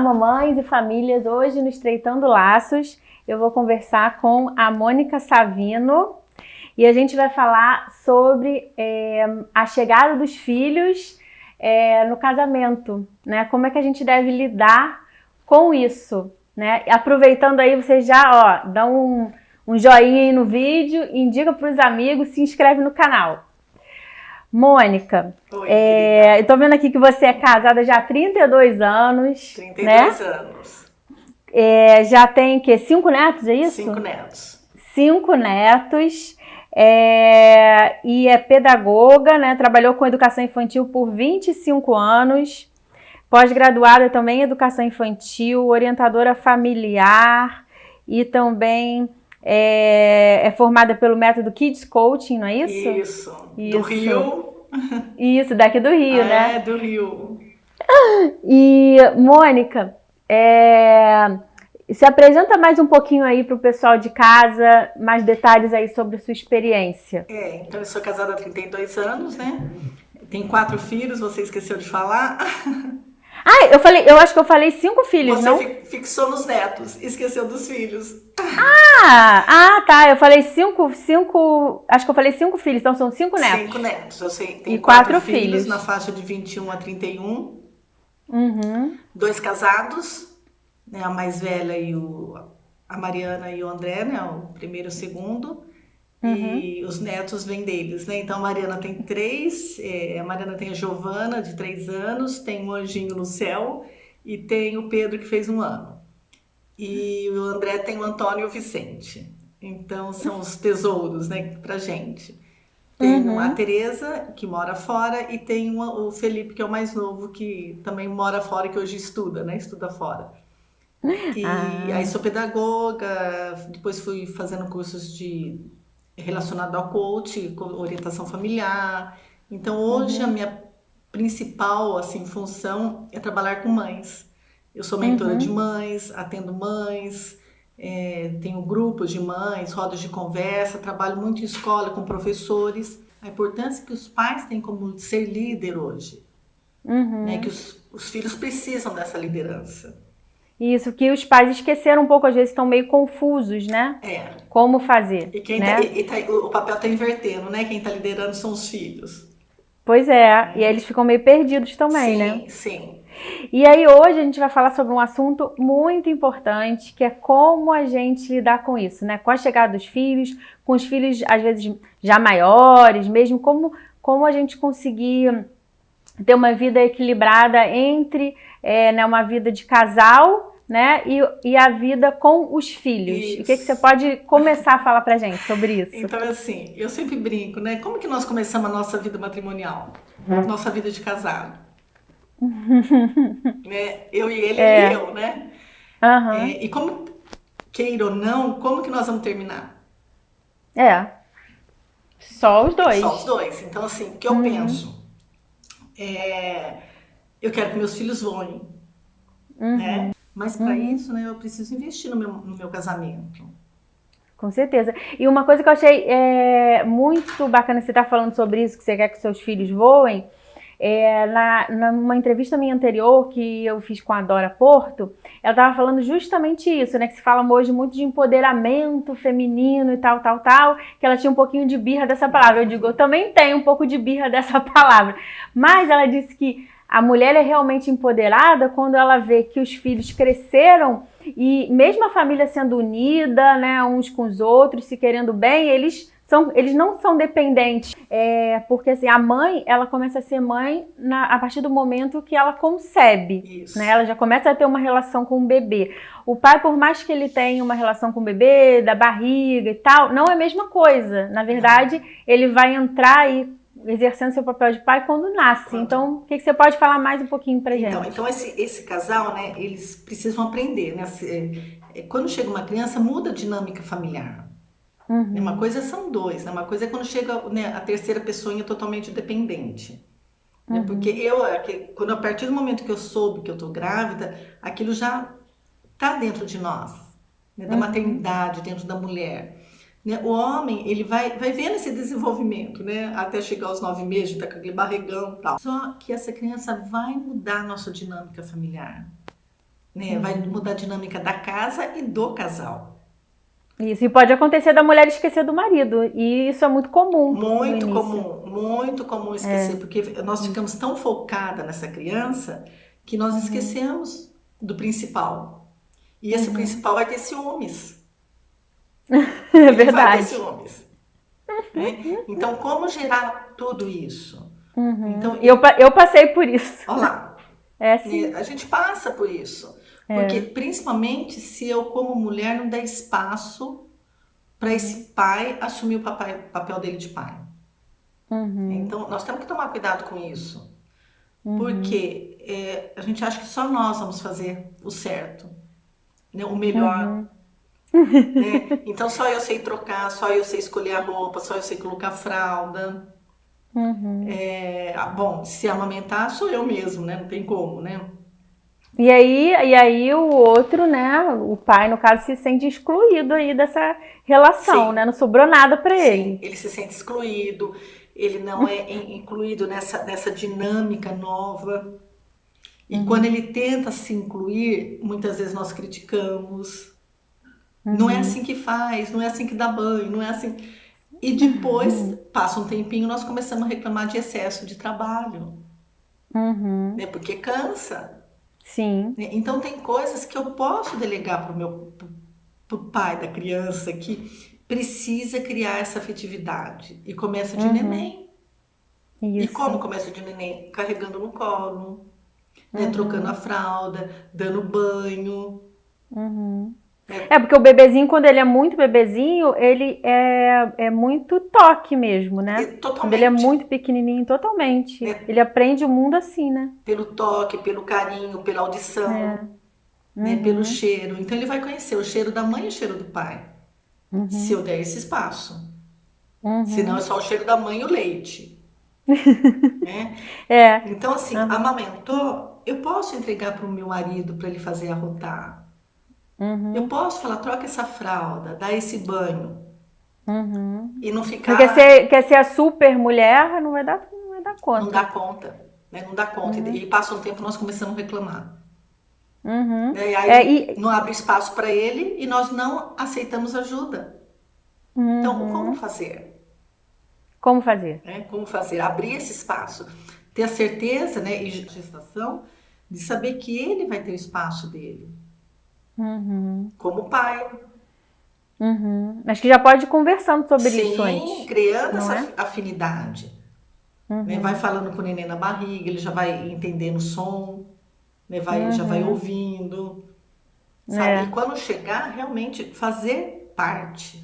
mamães e famílias. Hoje no Estreitando Laços eu vou conversar com a Mônica Savino e a gente vai falar sobre a chegada dos filhos no casamento, né? Como é que a gente deve lidar com isso, né? Aproveitando aí, você já dá um joinha aí no vídeo, indica para os amigos, se inscreve no canal. Mônica, Oi, eu tô vendo aqui que você é casada já há 32 anos. 32 anos. Já tem, 5 netos, é isso? 5 netos. 5 netos. E é pedagoga, né? Trabalhou com educação infantil por 25 anos. Pós-graduada também em educação infantil, orientadora familiar e também é formada pelo método Kids Coaching, não é isso? Isso. Do Rio. Isso, daqui do Rio, né? É, do Rio. E, Mônica, se apresenta mais um pouquinho aí para o pessoal de casa, mais detalhes aí sobre a sua experiência. Então eu sou casada há 32 anos, né? Tenho 4 filhos, você esqueceu de falar. Eu acho que eu falei 5 filhos, você não? Você fixou nos netos, esqueceu dos filhos. Tá, eu falei 5, acho que eu falei 5 filhos, então são 5 netos. 5 netos, eu sei. Tenho E 4 filhos na faixa de 21 a 31. Uhum. 2 casados, né? A mais velha a Mariana e o André, né? O primeiro e o segundo. E os netos vêm deles, né? Então a Mariana tem 3, a Mariana tem a Giovana, de 3 anos, tem um anjinho no céu e tem o Pedro, que fez 1 ano. E o André tem o Antônio e o Vicente. Então são os tesouros, né, pra gente. Tem a Tereza, que mora fora, e tem o Felipe, que é o mais novo, que também mora fora, que hoje estuda, né? Estuda fora. E aí sou pedagoga, depois fui fazendo cursos relacionado ao coach, orientação familiar. Então hoje a minha principal função é trabalhar com mães. Eu sou mentora de mães, atendo mães, tenho grupos de mães, rodas de conversa, trabalho muito em escola com professores. A importância que os pais têm como ser líder hoje, né? Que os filhos precisam dessa liderança. Isso, que os pais esqueceram um pouco, às vezes estão meio confusos, né? Como fazer. E quem né? O papel está invertendo, né? Quem está liderando são os filhos. Pois e aí eles ficam meio perdidos também, né? Sim. E aí hoje a gente vai falar sobre um assunto muito importante, que é como a gente lidar com isso, né? Com a chegada dos filhos, com os filhos às vezes já maiores, mesmo como a gente conseguir ter uma vida equilibrada entre uma vida de casal, né, e a vida com os filhos. Isso. O que você pode começar a falar pra gente sobre isso? Então, assim, eu sempre brinco, né? Como que nós começamos a nossa vida matrimonial? Nossa vida de casado. Né? Eu e ele e eu, né? E como, queira ou não, como que nós vamos terminar? Só os dois. Só os dois. Então, assim, o que eu penso? Eu quero que meus filhos voem, né? Mas para isso, né, eu preciso investir no meu casamento. Com certeza. E uma coisa que eu achei muito bacana você estar falando sobre isso, que você quer que seus filhos voem, numa entrevista minha anterior que eu fiz com a Dora Porto, ela estava falando justamente isso, né? Que se fala hoje muito de empoderamento feminino e tal, que ela tinha um pouquinho de birra dessa palavra. Eu digo, eu também tenho um pouco de birra dessa palavra. Mas ela disse que a mulher é realmente empoderada quando ela vê que os filhos cresceram e mesmo a família sendo unida, né, uns com os outros, se querendo bem, eles não são dependentes, porque assim, a mãe, ela começa a ser mãe a partir do momento que ela concebe, né? Ela já começa a ter uma relação com o bebê. O pai, por mais que ele tenha uma relação com o bebê, da barriga e tal, não é a mesma coisa. Na verdade, ele vai entrar aí exercendo seu papel de pai quando nasce. Então, o que você pode falar mais um pouquinho pra gente? Então esse casal, né, eles precisam aprender, né? Quando chega uma criança, muda a dinâmica familiar. Uma coisa são 2, né? Uma coisa é quando chega, né, a terceira pessoa é totalmente dependente. Né? Porque a partir do momento que eu soube que eu tô grávida, aquilo já tá dentro de nós, né? Da maternidade, dentro da mulher. Né? O homem, ele vai vendo esse desenvolvimento, né? Até chegar aos 9 meses, tá com aquele barrigão e tal. Só que essa criança vai mudar a nossa dinâmica familiar. né? Vai mudar a dinâmica da casa e do casal. Isso, e pode acontecer da mulher esquecer do marido, e isso é muito comum no início. Muito comum esquecer, porque nós ficamos tão focadas nessa criança que nós esquecemos do principal. E esse principal vai ter ciúmes. É Ele vai ter verdade. ciúmes. Né? Então, como gerar tudo isso? Então, E eu passei por isso. olha lá, É assim. né? A gente passa por isso. Porque, principalmente, se eu, como mulher, não der espaço para esse pai assumir o papel dele de pai. Então, nós temos que tomar cuidado com isso. Porque a gente acha que só nós vamos fazer o certo, né? O melhor. Né? Então, só eu sei trocar, só eu sei escolher a roupa, só eu sei colocar fralda. Bom, se amamentar, sou eu mesmo, né? Não tem como, né? E aí o outro, né, o pai, no caso, se sente excluído aí dessa relação, Sim. né? Não sobrou nada pra Sim, ele. ele se sente excluído, ele não é incluído nessa dinâmica nova. E quando ele tenta se incluir, muitas vezes nós criticamos. Não é assim que faz, não é assim que dá banho, não é assim. E depois, passa um tempinho, nós começamos a reclamar de excesso de trabalho, né? Porque cansa. Sim. Né? Então tem coisas que eu posso delegar pro pai da criança que precisa criar essa afetividade. E começa de neném. E como Isso. começa de neném? Carregando no colo, né? Trocando a fralda, dando banho. É, porque o bebezinho, quando ele é muito bebezinho, ele é muito toque mesmo, né? Quando ele é Totalmente. muito pequenininho, totalmente. Né? Ele aprende o mundo assim, né? Pelo toque, pelo carinho, pela audição, né? Pelo cheiro. Então ele vai conhecer o cheiro da mãe e o cheiro do pai. Se eu der esse espaço. Senão é só o cheiro da mãe e o leite. Né? É. Então, assim, amamentou, eu posso entregar para o meu marido para ele fazer arrotar. Eu posso falar, troca essa fralda, dá esse banho. E não Você ficar, quer ser a super mulher, não vai dar não dá conta. conta. Né? Não dá conta. E passa um tempo, nós começamos a reclamar. Uhum. Né? E É, aí não abre espaço para ele e nós não aceitamos ajuda. Então, como fazer? como fazer? Né? Como fazer? Abrir esse espaço. Ter a certeza, né, e gestação, de saber que ele vai ter o espaço dele. Como pai. Acho que já pode ir conversando sobre isso Sim, antes, criando não essa é? afinidade. Né? Vai falando com o neném na barriga, ele já vai entendendo o som, né? Já vai ouvindo, sabe? E É. quando chegar, realmente fazer parte,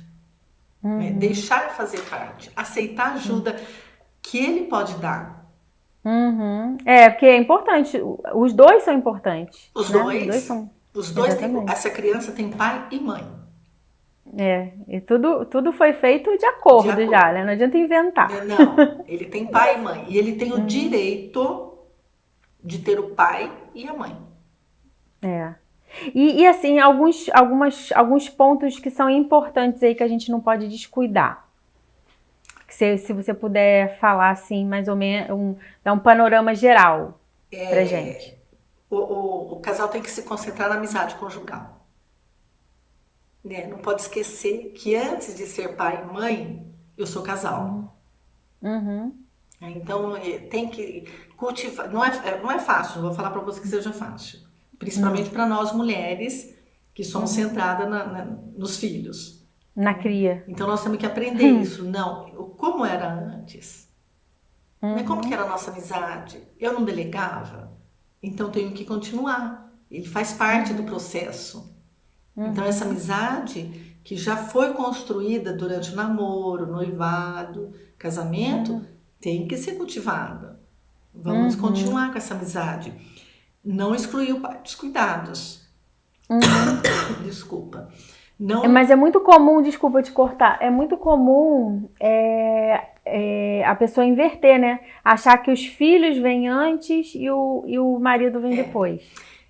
né? Deixar fazer parte, aceitar a ajuda que ele pode dar. É, porque é importante. Os dois são importantes, Os né? Os dois dois, são. os dois têm, Exatamente. essa criança tem pai e mãe, É. E tudo foi feito de de acordo já, acordo. né? Não adianta inventar. Não, ele tem pai e mãe, e ele tem o direito de ter o pai e a mãe. É. E assim, alguns pontos que são importantes aí que a gente não pode descuidar. Que se você puder falar assim, mais ou menos, dar um panorama geral pra gente. O casal tem que se concentrar na amizade conjugal. Né? Não pode esquecer que antes de ser pai e mãe, eu sou casal. Então, tem que cultivar. Não é fácil, não vou falar para você que seja fácil. Principalmente para nós mulheres que somos centradas nos filhos. Na cria. Então, nós temos que aprender isso. Não, como era antes? Né? Como que era a nossa amizade? Eu não delegava? Então, tenho que continuar. Ele faz parte do processo. Então, essa amizade que já foi construída durante o namoro, noivado, casamento, tem que ser cultivada. Vamos continuar com essa amizade. Não excluir o pai dos cuidados. Desculpa. Não, Mas é muito comum, desculpa te cortar, é muito comum a pessoa inverter, né? Achar que os filhos vêm antes e o marido vem depois.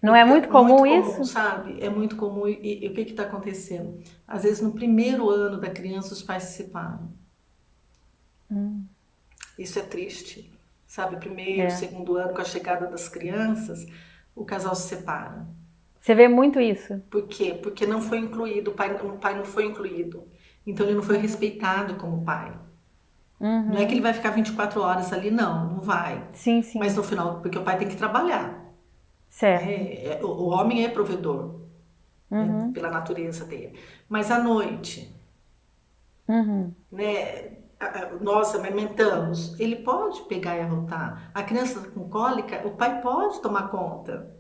Não é muito comum isso? sabe? É muito comum. E o que está acontecendo? Às vezes, no primeiro ano da criança, os pais se separam. Isso é triste. Sabe? Primeiro, segundo ano, com a chegada das crianças, o casal se separa. Você vê muito isso? Por quê? Porque não foi incluído, o pai não foi incluído. Então ele não foi respeitado como pai. Não é que ele vai ficar 24 horas ali, não vai. Sim, Mas sim. no final, porque o pai tem que trabalhar. Certo. Né? O homem é provedor, né? Pela natureza dele. Mas à noite, né? Nós amamentamos, ele pode pegar e arrotar. A criança com cólica, o pai pode tomar conta.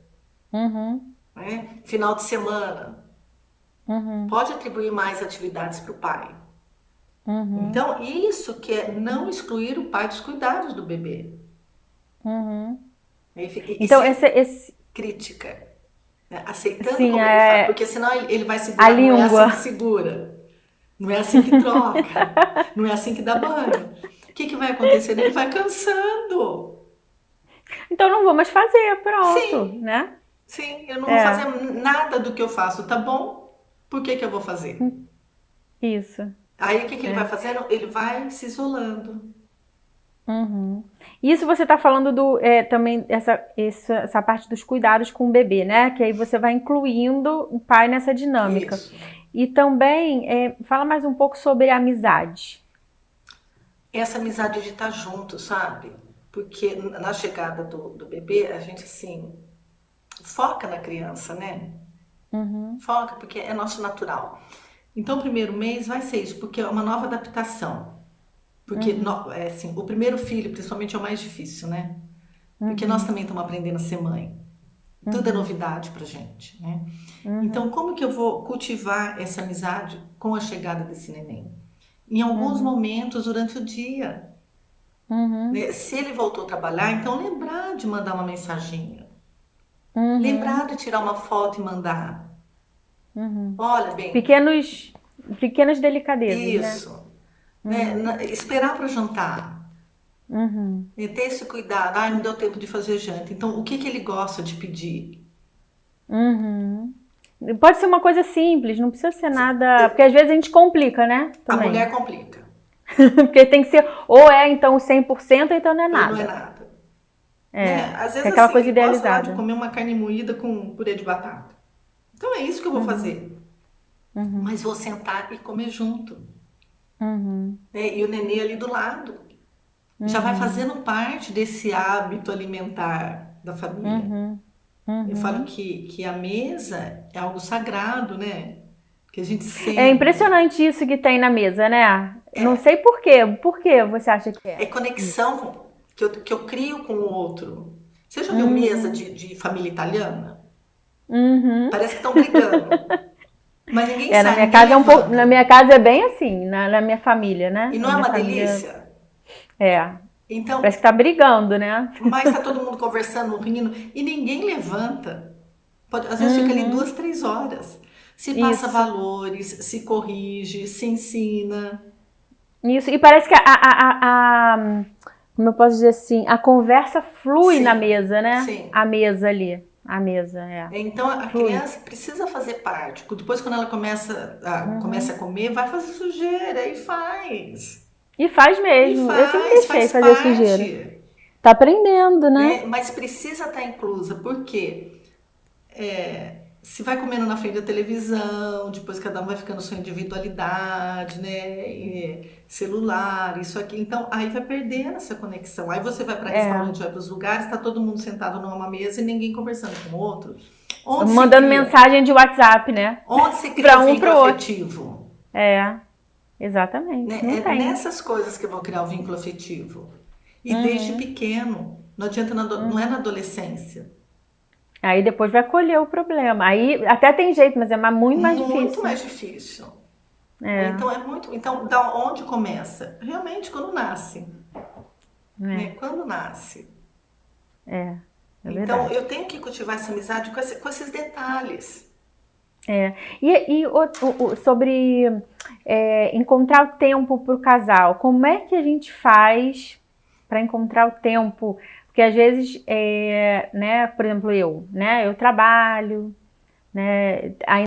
Né? Final de semana, pode atribuir mais atividades para o pai. Então, isso que é não excluir o pai dos cuidados do bebê. Então, Sem crítica, né? Aceitando sim, como ele faz, porque senão ele vai a segurar, não é assim língua. que segura, não é assim que troca, não é assim que dá banho. O que vai acontecer? Ele vai cansando. Então, não vou mais fazer, pronto, Sim, né? sim, eu não vou fazer nada do que eu faço, tá bom? Por que eu vou fazer? Isso. Aí o que ele vai fazendo? Ele vai se isolando. Isso você está falando também essa parte dos cuidados com o bebê, né? Que aí você vai incluindo o pai nessa dinâmica. Isso. E também, fala mais um pouco sobre a amizade. Essa amizade de estar junto, sabe? Porque na chegada do bebê, a gente, assim, foca na criança, né? Foca, porque é nosso natural. Então, o primeiro mês vai ser isso, porque é uma nova adaptação. Porque, assim, o primeiro filho, principalmente, é o mais difícil, né? Porque nós também estamos aprendendo a ser mãe. Tudo é novidade pra gente, né? Então, como que eu vou cultivar essa amizade com a chegada desse neném? Em alguns momentos durante o dia. Né? Se ele voltou a trabalhar, então lembrar de mandar uma mensaginha. Lembrar de tirar uma foto e mandar. Olha bem, Pequenas delicadezas, né? isso. Né? Esperar para jantar. E ter esse cuidado. Ah, não deu tempo de fazer janta. Então, o que ele gosta de pedir? Pode ser uma coisa simples, não precisa ser nada. Porque às vezes a gente complica, né? A Também. mulher complica. Porque tem que ser, ou então 100%, ou então não é Ou nada. não é nada. É, Né? Às vezes, é aquela assim, coisa eu gosto lá de idealizada. comer uma carne moída com purê de batata. Então, é isso que eu vou fazer. Mas vou sentar e comer junto. Né? E o nenê ali do lado. Já vai fazendo parte desse hábito alimentar da família. Eu falo que a mesa é algo sagrado, né? Que a gente senta. É impressionante isso que tem na mesa, né? Não sei por quê. Por que você acha que É é? conexão que eu crio com o outro. Você já viu mesa de família italiana? Parece que estão brigando. Mas ninguém Na sai, minha ninguém casa levanta. na minha casa é bem assim, na minha família, né? E não Na é minha uma família, delícia? Então, parece que tá brigando, né? mas tá todo mundo conversando, rindo, e ninguém levanta. Às vezes fica ali 2, 3 horas. Se passa Isso. valores, se corrige, se ensina. Isso. E parece que como eu posso dizer assim, a conversa flui Sim, na mesa, né? sim. A mesa ali. A mesa, Então a flui. criança precisa fazer parte. Depois, quando ela começa a comer, vai fazer sujeira e faz. E faz E mesmo. Eu sempre deixei faz fazer sujeira. parte. Tá aprendendo, né? Mas precisa estar inclusa, porque se vai comendo na frente da televisão, depois cada um vai ficando sua individualidade, né? E celular, isso aqui. Então, aí vai perdendo essa conexão. Aí você vai para restaurante, vai para os lugares, está todo mundo sentado numa mesa e ninguém conversando com o outro. Onde Mandando mensagem de WhatsApp, né? Onde se cria Pra o um vínculo pro outro. afetivo? Exatamente. Né? Não É tem. nessas coisas que eu vou criar o vínculo afetivo. E desde pequeno. Não adianta, não é na adolescência. Aí depois vai colher o problema. Aí até tem jeito, mas é muito mais difícil. Muito mais difícil. Então, Então, da onde começa? Realmente, quando nasce. Né? Quando nasce. Então, eu tenho que cultivar essa amizade com esses detalhes. E sobre encontrar o tempo para o casal, como é que a gente faz para encontrar o tempo? Porque às vezes, né, por exemplo, eu trabalho, né, ainda